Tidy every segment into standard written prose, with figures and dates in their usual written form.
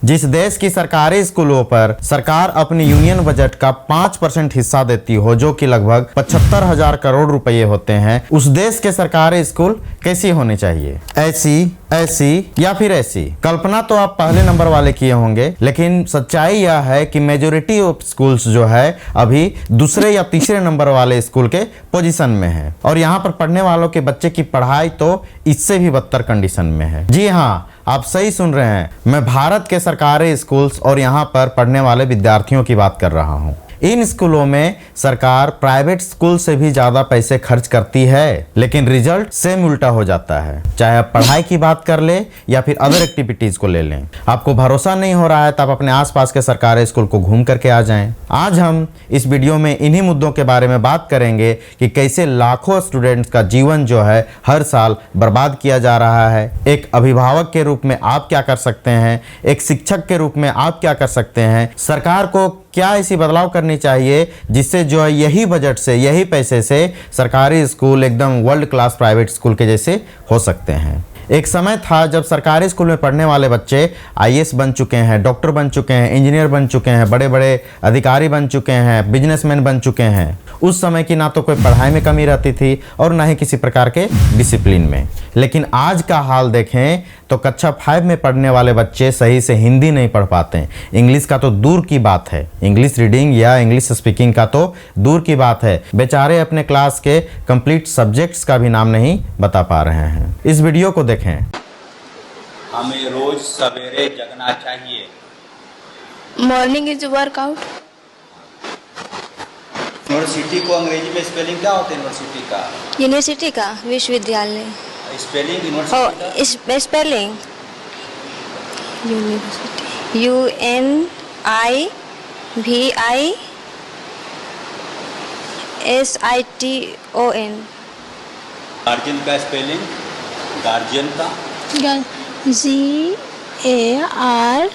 जिस देश की सरकारी स्कूलों पर सरकार अपनी यूनियन बजट का 5% हिस्सा देती हो, जो कि लगभग 75,000 करोड़ रुपए होते हैं, उस देश के सरकारी स्कूल कैसी होनी चाहिए? ऐसी या फिर ऐसी? कल्पना तो आप पहले नंबर वाले किए होंगे, लेकिन सच्चाई यह है कि मेजोरिटी ऑफ स्कूल्स जो है अभी दूसरे या तीसरे नंबर वाले स्कूल के पोजीशन में है, और यहाँ पर पढ़ने वालों के बच्चे की पढ़ाई तो इससे भी बदतर कंडीशन में है। जी हाँ, आप सही सुन रहे हैं, मैं भारत के सरकारी स्कूल्स और यहाँ पर पढ़ने वाले विद्यार्थियों की बात कर रहा हूँ। इन स्कूलों में सरकार प्राइवेट स्कूल से भी ज्यादा पैसे खर्च करती है, लेकिन रिजल्ट सेम उल्टा हो जाता है। चाहे आप पढ़ाई की बात कर ले या फिर अदर एक्टिविटीज को ले लें। आपको भरोसा नहीं हो रहा है तो आप अपने आसपास के सरकारी स्कूल को घूम करके आ जाएं। आज हम इस वीडियो में इन्हीं मुद्दों के बारे में बात करेंगे कि कैसे लाखों स्टूडेंट्स का जीवन जो है हर साल बर्बाद किया जा रहा है। एक अभिभावक के रूप में आप क्या कर सकते हैं, एक शिक्षक के रूप में आप क्या कर सकते हैं, सरकार को क्या ऐसी बदलाव करनी चाहिए जिससे जो है यही बजट से, यही पैसे से सरकारी स्कूल एकदम वर्ल्ड क्लास प्राइवेट स्कूल के जैसे हो सकते हैं। एक समय था जब सरकारी स्कूल में पढ़ने वाले बच्चे आईएएस बन चुके हैं, डॉक्टर बन चुके हैं, इंजीनियर बन चुके हैं, बड़े बड़े अधिकारी बन चुके हैं, बिजनेसमैन बन चुके हैं। उस समय की ना तो कोई पढ़ाई में कमी रहती थी और ना ही किसी प्रकार के डिसिप्लिन में। लेकिन आज का हाल देखें तो कक्षा 5 में पढ़ने वाले बच्चे सही से हिंदी नहीं पढ़ पाते हैं। इंग्लिश का तो दूर की बात है, इंग्लिश रीडिंग या इंग्लिश स्पीकिंग का तो दूर की बात है। बेचारे अपने क्लास के कंप्लीट सब्जेक्ट्स का भी नाम नहीं बता पा रहे हैं। इस वीडियो को देखें। हमें रोज सवेरे जगना चाहिए। Morning is workout. यूनिवर्सिटी को अंग्रेजी में स्पेलिंग क्या होता है? यूनिवर्सिटी का विश्वविद्यालय। Spelling university spelling university UNIVISITON। Guardian का स्पेलिंग, गार्जियन का GARJION।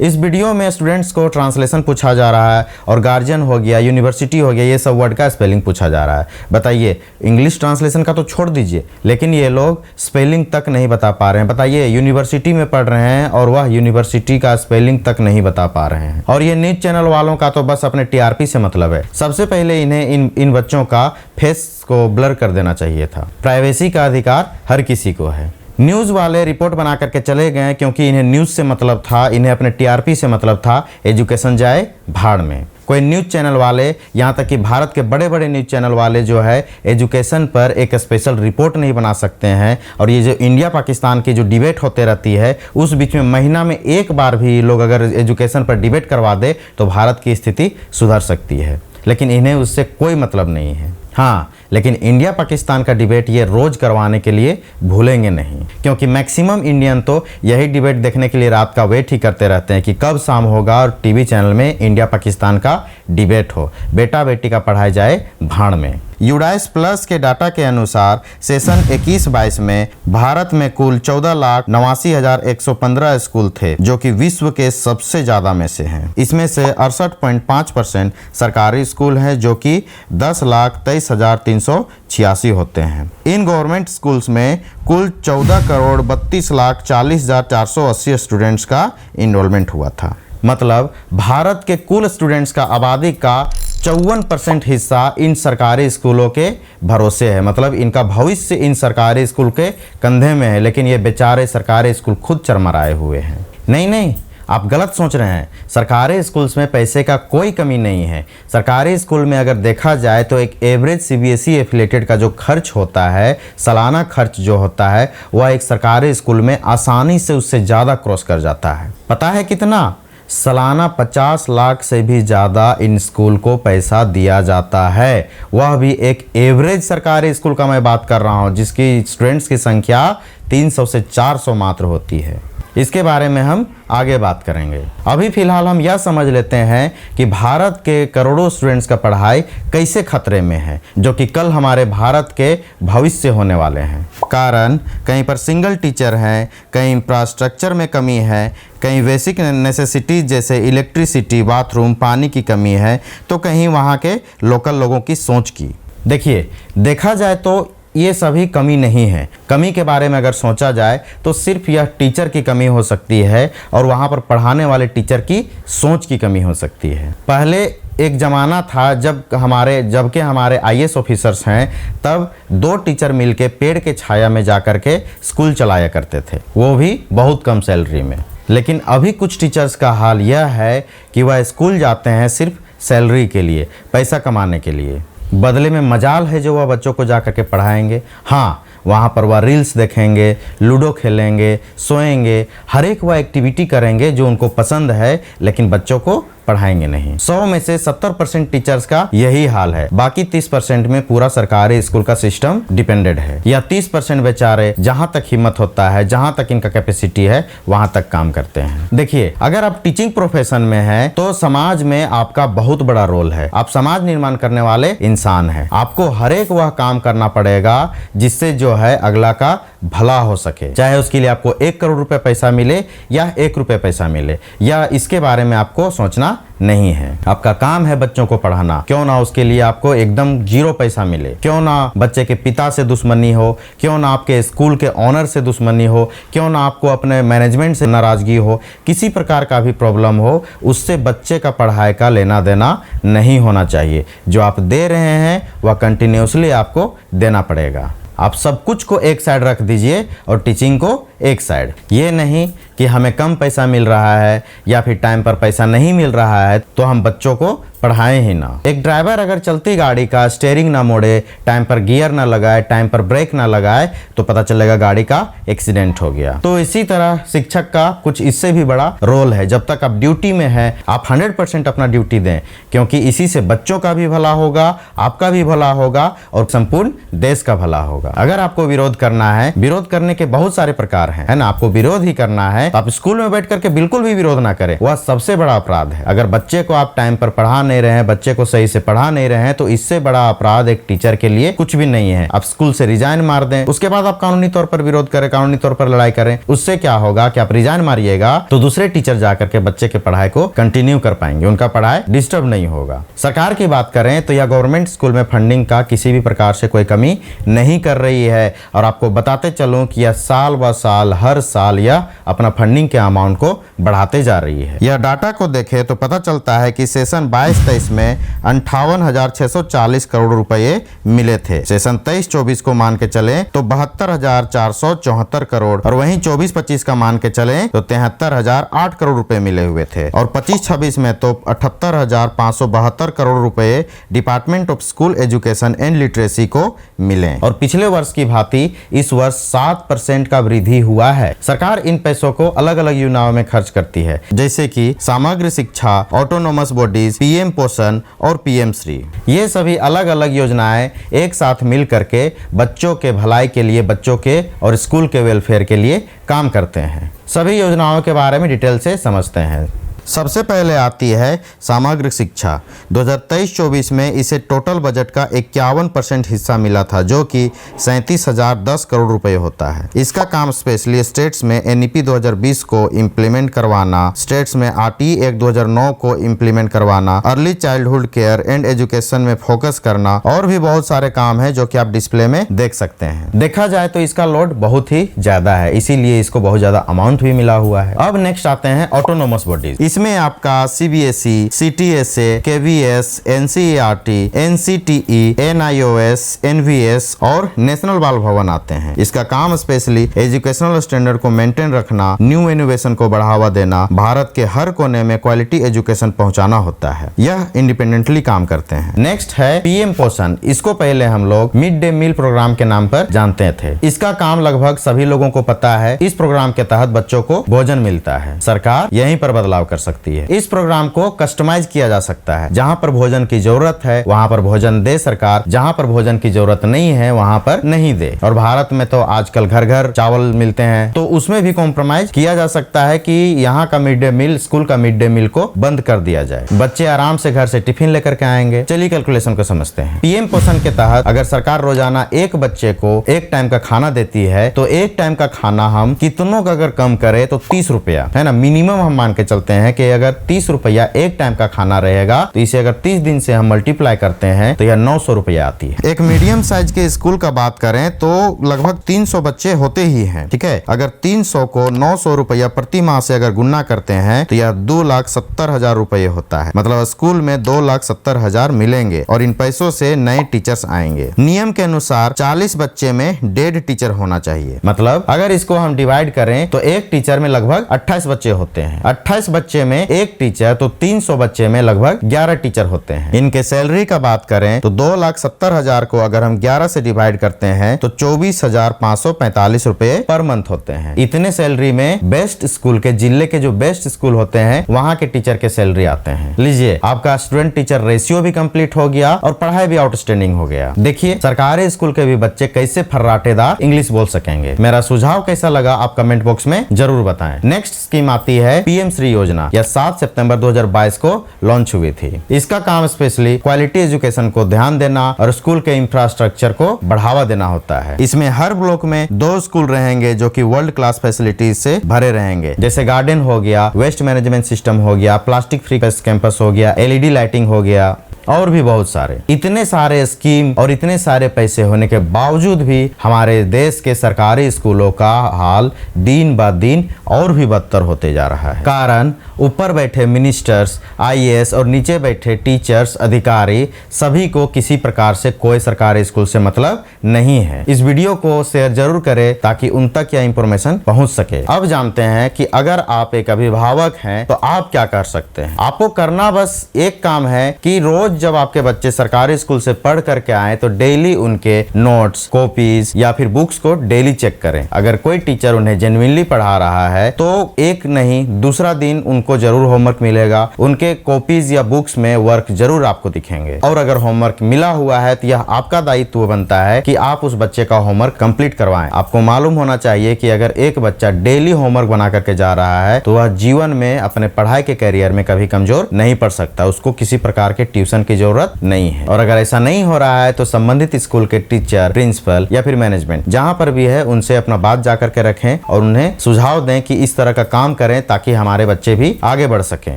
इस वीडियो में स्टूडेंट्स को ट्रांसलेशन पूछा जा रहा है और गार्जियन हो गया, यूनिवर्सिटी हो गया, ये सब वर्ड का स्पेलिंग पूछा जा रहा है। बताइए, इंग्लिश ट्रांसलेशन का तो छोड़ दीजिए, लेकिन ये लोग स्पेलिंग तक नहीं बता पा रहे हैं। बताइए, यूनिवर्सिटी में पढ़ रहे हैं और वह यूनिवर्सिटी का स्पेलिंग तक नहीं बता पा रहे हैं। और ये न्यूज चैनल वालों का तो बस अपने टीआरपी से मतलब है। सबसे पहले इन्हें इन बच्चों का फेस को ब्लर कर देना चाहिए था। प्राइवेसी का अधिकार हर किसी को है। न्यूज़ वाले रिपोर्ट बना करके चले गए क्योंकि इन्हें न्यूज़ से मतलब था, इन्हें अपने टीआरपी से मतलब था। एजुकेशन जाए भाड़ में। कोई न्यूज़ चैनल वाले, यहाँ तक कि भारत के बड़े बड़े न्यूज़ चैनल वाले जो है एजुकेशन पर एक स्पेशल रिपोर्ट नहीं बना सकते हैं। और ये जो इंडिया पाकिस्तान की जो डिबेट होते रहती है, उस बीच में महीना में एक बार भी लोग अगर एजुकेशन पर डिबेट करवा दे तो भारत की स्थिति सुधर सकती है। लेकिन इन्हें उससे कोई मतलब नहीं है। हाँ, लेकिन इंडिया पाकिस्तान का डिबेट ये रोज करवाने के लिए भूलेंगे नहीं, क्योंकि मैक्सिमम इंडियन तो यही डिबेट देखने के लिए रात का वेट ही करते रहते हैं कि कब शाम होगा और टीवी चैनल में इंडिया पाकिस्तान का डिबेट हो। बेटा बेटी का पढ़ाई जाए भाड़ में। यूडाइस प्लस के डाटा के अनुसार सेशन 21-22 में भारत में कुल 14,89,115 स्कूल थे, जो कि विश्व के सबसे ज्यादा में से हैं। इसमें से 68.5% सरकारी स्कूल हैं, जो कि 10,23,386 होते हैं। इन गवर्नमेंट स्कूल्स में कुल 14,32,40,480 स्टूडेंट्स का इनरोलमेंट हुआ था। मतलब भारत के कुल स्टूडेंट्स का आबादी का 54% हिस्सा इन सरकारी स्कूलों के भरोसे है। मतलब इनका भविष्य इन सरकारी स्कूल के कंधे में है। लेकिन ये बेचारे सरकारी स्कूल खुद चरमराए हुए हैं। नहीं, आप गलत सोच रहे हैं। सरकारी स्कूल्स में पैसे का कोई कमी नहीं है। सरकारी स्कूल में अगर देखा जाए तो एक एवरेज सीबीएसई एफिलेटेड का जो खर्च होता है, सालाना खर्च जो होता है, वह एक सरकारी स्कूल में आसानी से उससे ज़्यादा क्रॉस कर जाता है। पता है कितना? सालाना 50 लाख से भी ज़्यादा इन स्कूल को पैसा दिया जाता है। वह भी एक एवरेज सरकारी स्कूल का मैं बात कर रहा हूँ, जिसकी स्टूडेंट्स की संख्या 300 से 400 मात्र होती है। इसके बारे में हम आगे बात करेंगे। अभी फिलहाल हम यह समझ लेते हैं कि भारत के करोड़ों स्टूडेंट्स का पढ़ाई कैसे खतरे में है, जो कि कल हमारे भारत के भविष्य होने वाले हैं। कारण कहीं पर सिंगल टीचर हैं, कहीं इंफ्रास्ट्रक्चर में कमी है, कहीं बेसिक नेसेसिटीज जैसे इलेक्ट्रिसिटी, बाथरूम, पानी की कमी है, तो कहीं वहाँ के लोकल लोगों की सोच की। देखिए, देखा जाए तो ये सभी कमी नहीं है। कमी के बारे में अगर सोचा जाए तो सिर्फ यह टीचर की कमी हो सकती है और वहाँ पर पढ़ाने वाले टीचर की सोच की कमी हो सकती है। पहले एक ज़माना था जबकि हमारे आईएएस ऑफिसर्स हैं, तब 2 टीचर मिलके पेड़ के छाया में जा कर के स्कूल चलाया करते थे, वो भी बहुत कम सैलरी में। लेकिन अभी कुछ टीचर्स का हाल यह है कि वह स्कूल जाते हैं सिर्फ सैलरी के लिए, पैसा कमाने के लिए। बदले में मजाल है जो वह बच्चों को जा कर के पढ़ाएंगे। हाँ, वहाँ पर वह रील्स देखेंगे, लूडो खेलेंगे, सोएंगे, हर एक वह एक्टिविटी करेंगे जो उनको पसंद है, लेकिन बच्चों को पढ़ाएंगे नहीं। 100 में से 70% टीचर्स का यही हाल है। बाकी 30% में पूरा सरकारी स्कूल का सिस्टम डिपेंडेड है। या 30% बेचारे जहां तक हिम्मत होता है, जहां तक इनका कैपेसिटी है, वहां तक काम करते हैं। देखिए, अगर आप टीचिंग प्रोफेशन में हैं तो समाज में आपका बहुत बड़ा रोल है। आप समाज निर्माण करने वाले इंसान हैं। आपको हर एक वह काम करना पड़ेगा जिससे जो है अगला का भला हो सके, चाहे उसके लिए आपको 1 करोड़ रुपए पैसा मिले या 1 रुपए पैसा मिले, या इसके बारे में आपको सोचना नहीं है। आपका काम है बच्चों को पढ़ाना, क्यों ना उसके लिए आपको एकदम 0 पैसा मिले, क्यों ना बच्चे के पिता से दुश्मनी हो, क्यों ना आपके स्कूल के ऑनर से दुश्मनी हो, क्यों ना आपको अपने मैनेजमेंट से नाराजगी हो, किसी प्रकार का भी प्रॉब्लम हो, उससे बच्चे का पढ़ाई का लेना देना नहीं होना चाहिए। जो आप दे रहे हैं वह कंटिन्यूसली आपको देना पड़ेगा। आप सब कुछ को एक साइड रख दीजिए और टीचिंग को एक साइड। ये नहीं कि हमें कम पैसा मिल रहा है या फिर टाइम पर पैसा नहीं मिल रहा है तो हम बच्चों को पढ़ाएं ही ना। एक ड्राइवर अगर चलती गाड़ी का स्टीयरिंग ना मोड़े, टाइम पर गियर ना लगाए, टाइम पर ब्रेक ना लगाए, तो पता चलेगा गाड़ी का एक्सीडेंट हो गया। तो इसी तरह शिक्षक का कुछ इससे भी बड़ा रोल है। जब तक आप ड्यूटी में हैं, आप 100% अपना ड्यूटी दें, क्योंकि इसी से बच्चों का भी भला होगा, आपका भी भला होगा और संपूर्ण देश का भला होगा। अगर आपको विरोध करना है, विरोध करने के बहुत सारे प्रकार हैं, है ना। आपको विरोध ही करना है तो आप स्कूल में बैठ करके बिल्कुल भी विरोध ना करें, वह सबसे बड़ा अपराध है। अगर बच्चे को आप टाइम पर पढ़ा नहीं रहे हैं, बच्चे को सही से पढ़ा नहीं रहे हैं, तो इससे बड़ा अपराध एक टीचर के लिए कुछ भी नहीं है। आप स्कूल से रिजाइन मार दें, उसके बाद आप कानूनी तौर पर विरोध करें, कानूनी तौर पर लड़ाई करें। उससे क्या होगा कि आप रिजाइन मारिएगा तो दूसरे टीचर जाकर के बच्चे के पढ़ाई को कंटिन्यू कर पाएंगे, उनका पढ़ाई डिस्टर्ब नहीं होगा। सरकार की बात करें तो यह गवर्नमेंट स्कूल में फंडिंग का किसी भी प्रकार से कोई कमी नहीं कर रही है। और आपको बताते चलूं कि यह साल व साल, हर साल यह अपना फंडिंग के अमाउंट को बढ़ाते जा रही है। यह डाटा को देखें तो पता चलता है कि सेशन 22-23 में 58,640 करोड़ रुपए मिले थे। सेशन 23-24 को मान के चले तो 72,474 करोड़, और वहीं 24-25 का मान के चले तो 73,008 करोड़ रुपए मिले हुए थे। और 25-26 में तो 78,572 करोड़ रुपए department of school education and literacy को मिले। और पिछले वर्ष की भांति इस वर्ष 7% का वृद्धि हुआ है। सरकार इन पैसों को अलग अलग योजनाओं में खर्च करती है, जैसे कि समग्र शिक्षा, ऑटोनोमस बॉडीज, पीएम पोषण और पीएम श्री। ये सभी अलग अलग योजनाएं एक साथ मिल करके बच्चों के भलाई के लिए, बच्चों के और स्कूल के वेलफेयर के लिए काम करते हैं। सभी योजनाओं के बारे में डिटेल से समझते हैं। सबसे पहले आती है समग्र शिक्षा। 2023-24 में इसे टोटल बजट का 51% हिस्सा मिला था, जो कि 37,010 करोड़ रुपए होता है। इसका काम स्पेशली स्टेट्स में एनईपी 2020 को इम्प्लीमेंट करवाना, स्टेट्स में आरटी एक्ट 2009 को इम्प्लीमेंट करवाना, early childhood care and education में फोकस करना, और भी बहुत सारे काम है जो कि आप डिस्प्ले में देख सकते हैं। देखा जाए तो इसका लोड बहुत ही ज्यादा है, इसीलिए इसको बहुत ज्यादा अमाउंट भी मिला हुआ है। अब नेक्स्ट आते हैं ऑटोनोमस बॉडीज। इसमें आपका CBSE, CTSA, KVS, NCERT, NCTE, NIOS, NVS और नेशनल बाल भवन आते हैं। इसका काम स्पेशली एजुकेशनल स्टैंडर्ड को मेंटेन रखना, न्यू इनोवेशन को बढ़ावा देना, भारत के हर कोने में क्वालिटी एजुकेशन पहुंचाना होता है। यह इंडिपेंडेंटली काम करते हैं। नेक्स्ट है पीएम पोषण। इसको पहले हम लोग मिड डे मील प्रोग्राम के नाम पर जानते थे। इसका काम लगभग सभी लोगों को पता है। इस प्रोग्राम के तहत बच्चों को भोजन मिलता है। सरकार यहीं पर बदलाव कर सकती है। इस प्रोग्राम को कस्टमाइज किया जा सकता है। जहां पर भोजन की जरूरत है वहां पर भोजन दे सरकार, जहां पर भोजन की जरूरत नहीं है वहां पर नहीं दे। और भारत में तो आजकल घर घर चावल मिलते हैं, तो उसमें भी कॉम्प्रोमाइज किया जा सकता है कि यहाँ का मिड डे मील, स्कूल का मिड डे मील को बंद कर दिया जाए। बच्चे आराम से घर से टिफिन लेकर के आएंगे। चलिए कैलकुलेशन को समझते हैं। पीएम पोषण के तहत अगर सरकार रोजाना एक बच्चे को एक टाइम का खाना देती है, तो एक टाइम का खाना हम कितनों का अगर कम करे तो 30 रुपया, है ना, मिनिमम हम मान के चलते हैं कि अगर 30 रुपया एक टाइम का खाना रहेगा तो इसे अगर 30 दिन से हम मल्टीप्लाई करते हैं तो यह 900 रुपया आती है। एक मीडियम साइज के स्कूल का बात करें तो लगभग 300 बच्चे होते ही हैं, ठीक है। अगर 300 को 900 रुपया प्रति माह से अगर गुणा करते हैं तो यह 2,70,000 रुपये होता है। मतलब स्कूल में 2,70,000 मिलेंगे और इन पैसों से नए टीचर्स आएंगे। नियम के अनुसार 40 बच्चे में 1.5 टीचर होना चाहिए। मतलब अगर इसको हम डिवाइड करें तो एक टीचर में लगभग 28 बच्चे होते हैं। 28 बच्चे में एक टीचर, तो 300 बच्चे में लगभग 11 टीचर होते हैं। इनके सैलरी का बात करें तो 2,70,000 को अगर हम 11 से डिवाइड करते हैं तो 24,545 रुपए पर मंथ होते हैं। इतने सैलरी में बेस्ट स्कूल के, जिले के जो बेस्ट स्कूल होते हैं वहां के टीचर के सैलरी आते हैं। लीजिए, आपका स्टूडेंट टीचर रेशियो भी कंप्लीट हो गया और पढ़ाई भी आउटस्टैंडिंग हो गया। देखिए सरकारी स्कूल के भी बच्चे कैसे फर्राटेदार इंग्लिश बोल सकेंगे। मेरा सुझाव कैसा लगा आप कमेंट बॉक्स में जरूर बताएं। नेक्स्ट स्कीम आती है पीएम श्री योजना। यह 7 सितंबर 2022 को लॉन्च हुई थी। इसका काम स्पेशली क्वालिटी एजुकेशन को ध्यान देना और स्कूल के इंफ्रास्ट्रक्चर को बढ़ावा देना होता है। इसमें हर ब्लॉक में 2 स्कूल रहेंगे जो कि वर्ल्ड क्लास फैसिलिटीज से भरे रहेंगे, जैसे गार्डन हो गया, वेस्ट मैनेजमेंट सिस्टम हो गया, प्लास्टिक फ्री कैंपस हो गया, LED लाइटिंग हो गया और भी बहुत सारे। इतने सारे स्कीम और इतने सारे पैसे होने के बावजूद भी हमारे देश के सरकारी स्कूलों का हाल दिन ब दिन और भी बदतर होते जा रहा है। कारण ऊपर बैठे मिनिस्टर्स, IAS और नीचे बैठे टीचर्स, अधिकारी, सभी को किसी प्रकार से कोई सरकारी स्कूल से मतलब नहीं है। इस वीडियो को शेयर जरूर करें ताकि उन तक यह इंफॉर्मेशन पहुंच सके। अब जानते हैं कि अगर आप एक अभिभावक हैं तो आप क्या कर सकते हैं। आपको करना बस एक काम है कि रोज जब आपके बच्चे सरकारी स्कूल से पढ़ करके आए तो डेली उनके नोट्स, कॉपीज या फिर बुक्स को डेली चेक करें। अगर कोई टीचर उन्हें जेन्युइनली पढ़ा रहा है तो एक नहीं दूसरा दिन उनको जरूर होमवर्क मिलेगा। उनके कॉपीज या बुक्स में वर्क जरूर आपको दिखेंगे। और अगर होमवर्क मिला हुआ है तो यह आपका दायित्व बनता है कि आप उस बच्चे का होमवर्क कंप्लीट करवाएं। आपको मालूम होना चाहिए कि अगर एक बच्चा डेली होमवर्क बना करके जा रहा है तो वह जीवन में अपने पढ़ाई के करियर में कभी कमजोर नहीं पड़ सकता। उसको किसी प्रकार के ट्यूशन की जरूरत नहीं है। और अगर ऐसा नहीं हो रहा है तो संबंधित स्कूल के टीचर, प्रिंसिपल या फिर मैनेजमेंट जहां पर भी है उनसे अपना बात जाकर के रखें और उन्हें सुझाव दें कि इस तरह का काम करें ताकि हमारे बच्चे भी आगे बढ़ सकें।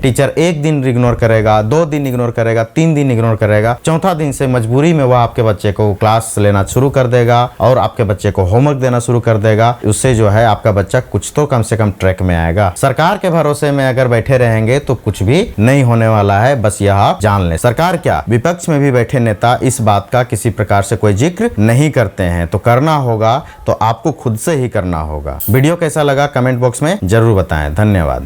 टीचर एक दिन इग्नोर करेगा, 2 दिन इग्नोर करेगा, 3 दिन इग्नोर करेगा, चौथा दिन से मजबूरी में वह आपके बच्चे को क्लास लेना शुरू कर देगा और आपके बच्चे को होमवर्क देना शुरू कर देगा। उससे जो है आपका बच्चा कुछ तो कम से कम ट्रैक में आएगा। सरकार के भरोसे में अगर बैठे रहेंगे तो कुछ भी नहीं होने वाला है, बस यह आप जान लें। सरकार क्या, विपक्ष में भी बैठे नेता इस बात का किसी प्रकार से कोई जिक्र नहीं करते हैं। तो करना होगा तो आपको खुद से ही करना होगा। वीडियो कैसा लगा कमेंट बॉक्स में जरूर बताएं। धन्यवाद।